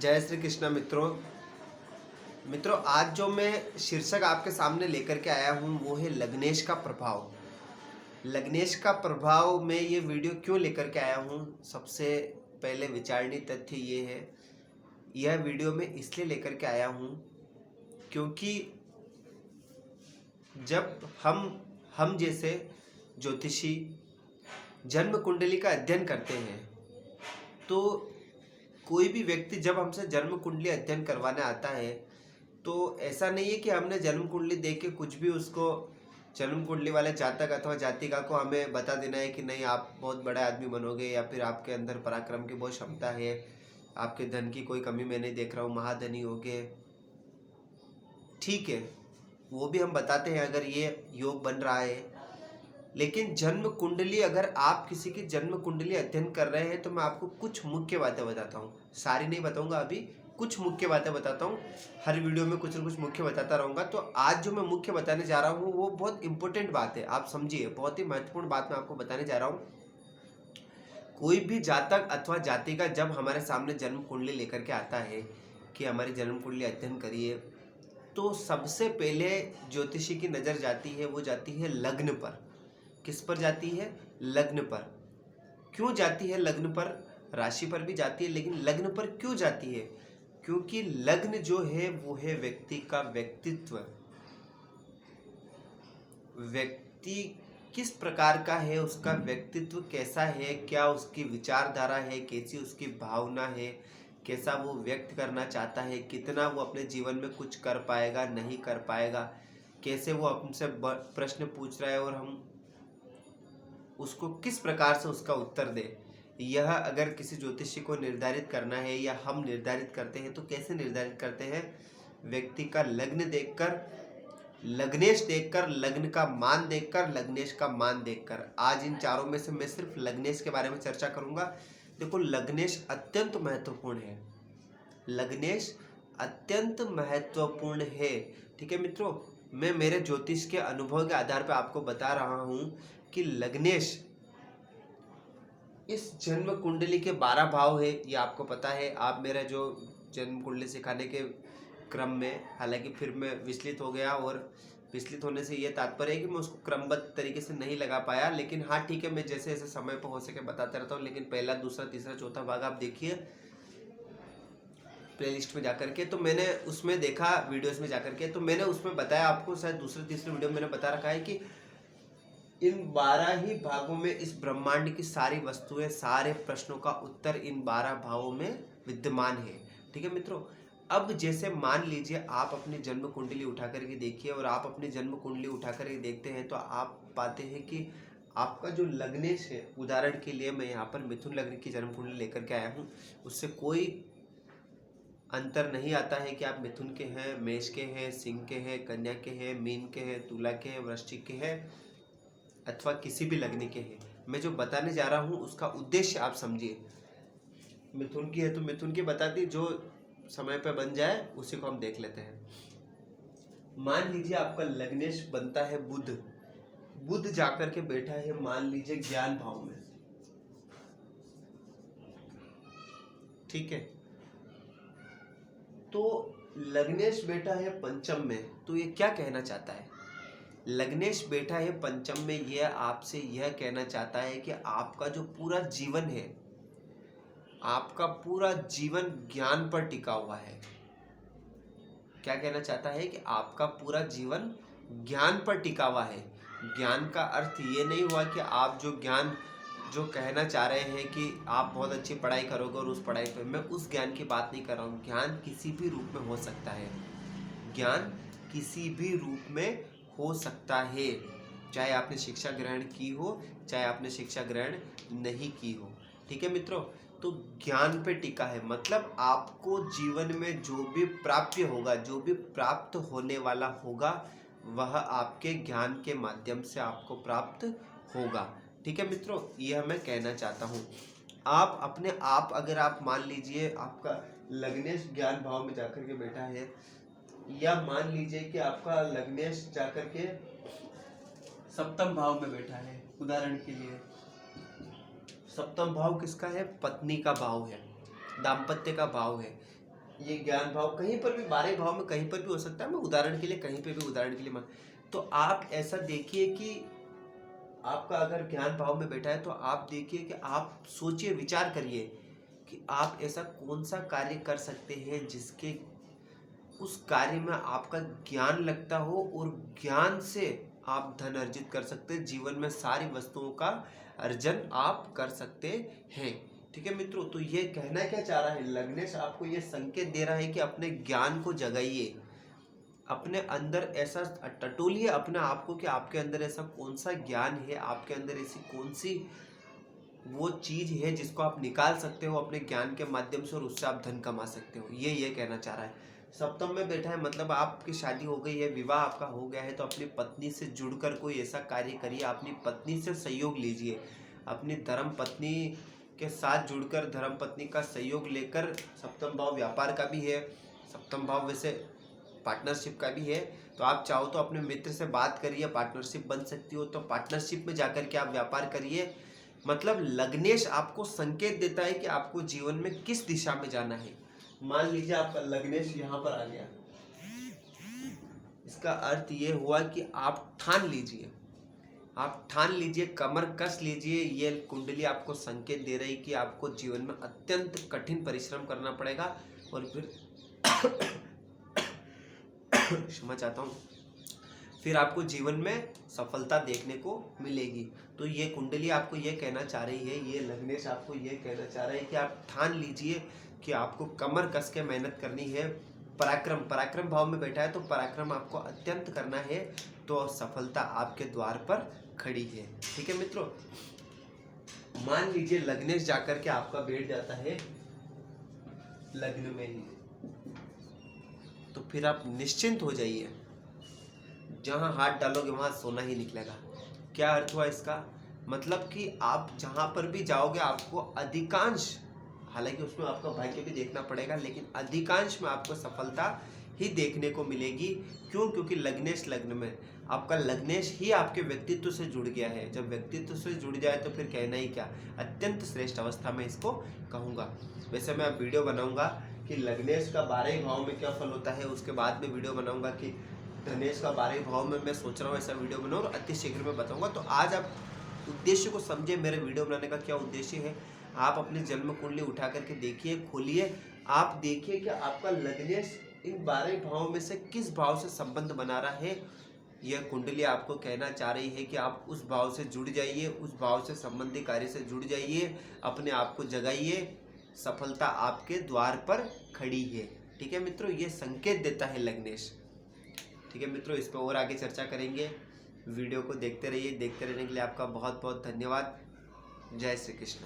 जय श्री कृष्ण मित्रों आज जो मैं शीर्षक आपके सामने लेकर के आया हूँ वो है लग्नेश का प्रभाव। लग्नेश का प्रभाव में ये वीडियो क्यों लेकर के आया हूँ, सबसे पहले विचारणीय तथ्य ये है, यह वीडियो मैं इसलिए लेकर के आया हूँ क्योंकि जब हम जैसे ज्योतिषी जन्म कुंडली का अध्ययन करते हैं तो कोई भी व्यक्ति जब हमसे जन्म कुंडली अध्ययन करवाने आता है तो ऐसा नहीं है कि हमने जन्म कुंडली देख के कुछ भी उसको जन्म कुंडली वाले जातक अथवा जातिका को हमें बता देना है कि नहीं आप बहुत बड़ा आदमी बनोगे या फिर आपके अंदर पराक्रम की बहुत क्षमता है, आपके धन की कोई कमी मैं नहीं देख रहा हूँ, महाधनी होगे। ठीक है, वो भी हम बताते हैं अगर ये योग बन रहा है, लेकिन जन्म कुंडली अगर आप किसी की जन्म कुंडली अध्ययन कर रहे हैं तो मैं आपको कुछ मुख्य बातें बताता हूँ, सारी नहीं बताऊंगा, अभी कुछ मुख्य बातें बताता हूँ। हर वीडियो में कुछ ना कुछ मुख्य बताता रहूँगा। तो आज जो मैं मुख्य बताने जा रहा हूँ वो बहुत इंपॉर्टेंट बात है, आप समझिए, बहुत ही महत्वपूर्ण बात मैं आपको बताने जा रहा हूँ। कोई भी जातक अथवा जाति का जब हमारे सामने जन्म कुंडली लेकर के आता है कि हमारी जन्म कुंडली अध्ययन करिए, तो सबसे पहले ज्योतिषी की नज़र जाती है, वो जाती है लग्न पर। किस पर जाती है? लग्न पर। क्यों जाती है लग्न पर? राशि पर भी जाती है, लेकिन लग्न पर क्यों जाती है? क्योंकि लग्न जो है वो है व्यक्ति का व्यक्तित्व। व्यक्ति किस प्रकार का है, उसका व्यक्तित्व कैसा है, क्या उसकी विचारधारा है, कैसी उसकी भावना है, कैसा वो व्यक्त करना चाहता है, कितना वो अपने जीवन में कुछ कर पाएगा, नहीं कर पाएगा, कैसे वो हमसे प्रश्न पूछ रहा है और हम उसको किस प्रकार से उसका उत्तर दे। यह अगर किसी ज्योतिषी को निर्धारित करना है या हम निर्धारित करते हैं तो कैसे निर्धारित करते हैं? व्यक्ति का लग्न देखकर, लग्नेश देखकर, लग्न का मान देखकर, लग्नेश का मान देखकर। आज इन चारों में से मैं सिर्फ लग्नेश के बारे में चर्चा करूंगा। देखो, लग्नेश अत्यंत महत्वपूर्ण है, लग्नेश अत्यंत महत्वपूर्ण है। ठीक है मित्रों, मैं मेरे ज्योतिष के अनुभव के आधार पर आपको बता रहा हूं कि लग्नेश इस जन्म कुंडली के 12 भाव है, ये आपको पता है। आप मेरा जो जन्म कुंडली सिखाने के क्रम में, हालांकि फिर मैं विचलित हो गया, और विचलित होने से ये तात्पर्य है कि मैं उसको क्रमबद्ध तरीके से नहीं लगा पाया, लेकिन हाँ ठीक है, मैं जैसे जैसे समय पर हो सके बताता रहता हूँ। लेकिन पहला, दूसरा, तीसरा, चौथा भाग आप देखिए प्लेलिस्ट में जाकर के, तो मैंने उसमें देखा, वीडियोस में जाकर के, तो मैंने उसमें बताया आपको, शायद दूसरे तीसरे वीडियो में मैंने बता रखा है कि इन 12 ही भागों में इस ब्रह्मांड की सारी वस्तुएं, सारे प्रश्नों का उत्तर इन 12 भावों में विद्यमान है। ठीक है मित्रों, अब जैसे मान लीजिए आप अपनी जन्म कुंडली उठा करके देखिए, और आप अपनी जन्म कुंडली उठा करके देखते हैं तो आप पाते हैं कि आपका जो लग्नेश है, उदाहरण के लिए मैं यहाँ पर मिथुन लग्न की जन्म कुंडली लेकर के आया हूँ, उससे कोई अंतर नहीं आता है कि आप मिथुन के हैं, मेष के हैं, सिंह के हैं, कन्या के हैं, मीन के हैं, तुला के हैं, वृश्चिक के हैं, अथवा किसी भी लग्न के हैं। मैं जो बताने जा रहा हूं उसका उद्देश्य आप समझिए। मिथुन की है तो मिथुन की बता दी, जो समय पे बन जाए उसी को हम देख लेते हैं। मान लीजिए आपका लग्नेश बनता है बुध, बुध जाकर के बैठा है मान लीजिए ज्ञान भाव में। ठीक है, तो लग्नेश बैठा है पंचम में, तो ये क्या कहना चाहता है? लग्नेश बैठा है पंचम में, यह आपसे यह कहना चाहता है कि आपका जो पूरा जीवन है, आपका पूरा जीवन ज्ञान पर टिका हुआ है। क्या कहना चाहता है? कि आपका पूरा जीवन ज्ञान पर टिका हुआ है। ज्ञान का अर्थ ये नहीं हुआ कि आप जो ज्ञान जो कहना चाह रहे हैं कि आप बहुत अच्छी पढ़ाई करोगे और उस पढ़ाई पर, मैं उस ज्ञान की बात नहीं कर रहा हूँ। ज्ञान किसी भी रूप में हो सकता है, ज्ञान किसी भी रूप में हो सकता है, चाहे आपने शिक्षा ग्रहण की हो, चाहे आपने शिक्षा ग्रहण नहीं की हो। ठीक है मित्रों, तो ज्ञान पे टिका है, मतलब आपको जीवन में जो भी प्राप्य होगा, जो भी प्राप्त होने वाला होगा, वह आपके ज्ञान के माध्यम से आपको प्राप्त होगा। ठीक है मित्रों, यह मैं कहना चाहता हूँ। आप अपने आप, अगर आप मान लीजिए आपका लग्नेश ज्ञान भाव में जाकर के बैठा है, या मान लीजिए कि आपका लग्नेश जाकर के सप्तम भाव में बैठा है, उदाहरण के लिए सप्तम भाव किसका है? पत्नी का भाव है, दाम्पत्य का भाव है। ये ज्ञान भाव कहीं पर भी 12 भाव में कहीं पर भी हो सकता है। मैं उदाहरण के लिए कहीं पे भी उदाहरण के लिए मान, तो आप ऐसा देखिए कि आपका अगर ज्ञान भाव में बैठा है तो आप देखिए कि आप सोचिए, विचार करिए कि आप ऐसा कौन सा कार्य कर सकते हैं जिसके उस कार्य में आपका ज्ञान लगता हो और ज्ञान से आप धन अर्जित कर सकते हैं, जीवन में सारी वस्तुओं का अर्जन आप कर सकते हैं। ठीक है मित्रों, तो ये कहना क्या चाह रहा है लग्नेश, आपको ये संकेत दे रहा है कि अपने ज्ञान को जगाइए, अपने अंदर ऐसा टटोलिए अपने आप को कि आपके अंदर ऐसा कौन सा ज्ञान है, आपके अंदर ऐसी कौन सी वो चीज है जिसको आप निकाल सकते हो अपने ज्ञान के माध्यम से और उससे आप धन कमा सकते हो। ये कहना चाह रहा है। सप्तम में बैठा है मतलब आपकी शादी हो गई है, विवाह आपका हो गया है, तो अपनी पत्नी से जुड़कर कोई ऐसा कार्य करिए, अपनी पत्नी से सहयोग लीजिए, अपनी धर्म पत्नी के साथ जुड़कर धर्म पत्नी का सहयोग लेकर। सप्तम भाव व्यापार का भी है, सप्तम भाव वैसे पार्टनरशिप का भी है, तो आप चाहो तो अपने मित्र से बात करिए, पार्टनरशिप बन सकती हो, तो पार्टनरशिप में जाकर के आप व्यापार करिए। मतलब लग्नेश आपको संकेत देता है कि आपको जीवन में किस दिशा में जाना है। मान लीजिए आपका लग्नेश यहाँ पर आ गया, इसका अर्थ ये हुआ कि आप ठान लीजिए, आप ठान लीजिए, कमर कस लीजिए। ये कुंडली आपको संकेत दे रही कि आपको जीवन में अत्यंत कठिन परिश्रम करना पड़ेगा और फिर क्षमा चाहता हूँ, फिर आपको जीवन में सफलता देखने को मिलेगी। तो ये कुंडली आपको ये कहना चाह रही है, ये लग्नेश आपको ये कहना चाह रहा है कि आप ठान लीजिए कि आपको कमर कस के मेहनत करनी है। पराक्रम भाव में बैठा है तो पराक्रम आपको अत्यंत करना है, तो सफलता आपके द्वार पर खड़ी है। ठीक है मित्रों, मान लीजिए लग्नेश जाकर के आपका बैठ जाता है लग्न में ही, तो फिर आप निश्चिंत हो जाइए, जहां हाथ डालोगे वहां सोना ही निकलेगा। क्या अर्थ हुआ इसका? मतलब कि आप जहां पर भी जाओगे आपको अधिकांश, हालांकि उसमें आपका भाग्य भी देखना पड़ेगा, लेकिन अधिकांश में आपको सफलता ही देखने को मिलेगी। क्यों? क्योंकि लग्नेश लग्न में, आपका लग्नेश ही आपके व्यक्तित्व से जुड़ गया है। जब व्यक्तित्व से जुड़ जाए तो फिर कहना ही क्या, अत्यंत श्रेष्ठ अवस्था में इसको कहूँगा। वैसे मैं अब वीडियो बनाऊंगा कि लग्नेश का 12 भाव में क्या फल होता है, उसके बाद में वीडियो बनाऊंगा कि धनेश का 12 भाव में मैं सोच रहा हूँ ऐसा वीडियो बनाऊँ और अति शीघ्र में बताऊंगा। तो आज आप उद्देश्य को समझे, मेरे वीडियो बनाने का क्या उद्देश्य है। आप अपनी जन्म कुंडली उठा करके देखिए, खोलिए, आप देखिए कि आपका लग्नेश इन 12 भाव में से किस भाव से संबंध बना रहा है। यह कुंडली आपको कहना चाह रही है कि आप उस भाव से जुड़ जाइए, उस भाव से संबंधी कार्य से जुड़ जाइए, अपने आप को जगाइए, सफलता आपके द्वार पर खड़ी है। ठीक है मित्रों, ये संकेत देता है लग्नेश। ठीक है मित्रों, इस पर और आगे चर्चा करेंगे। वीडियो को देखते रहिए, देखते रहने के लिए आपका बहुत बहुत धन्यवाद। जय श्री कृष्ण।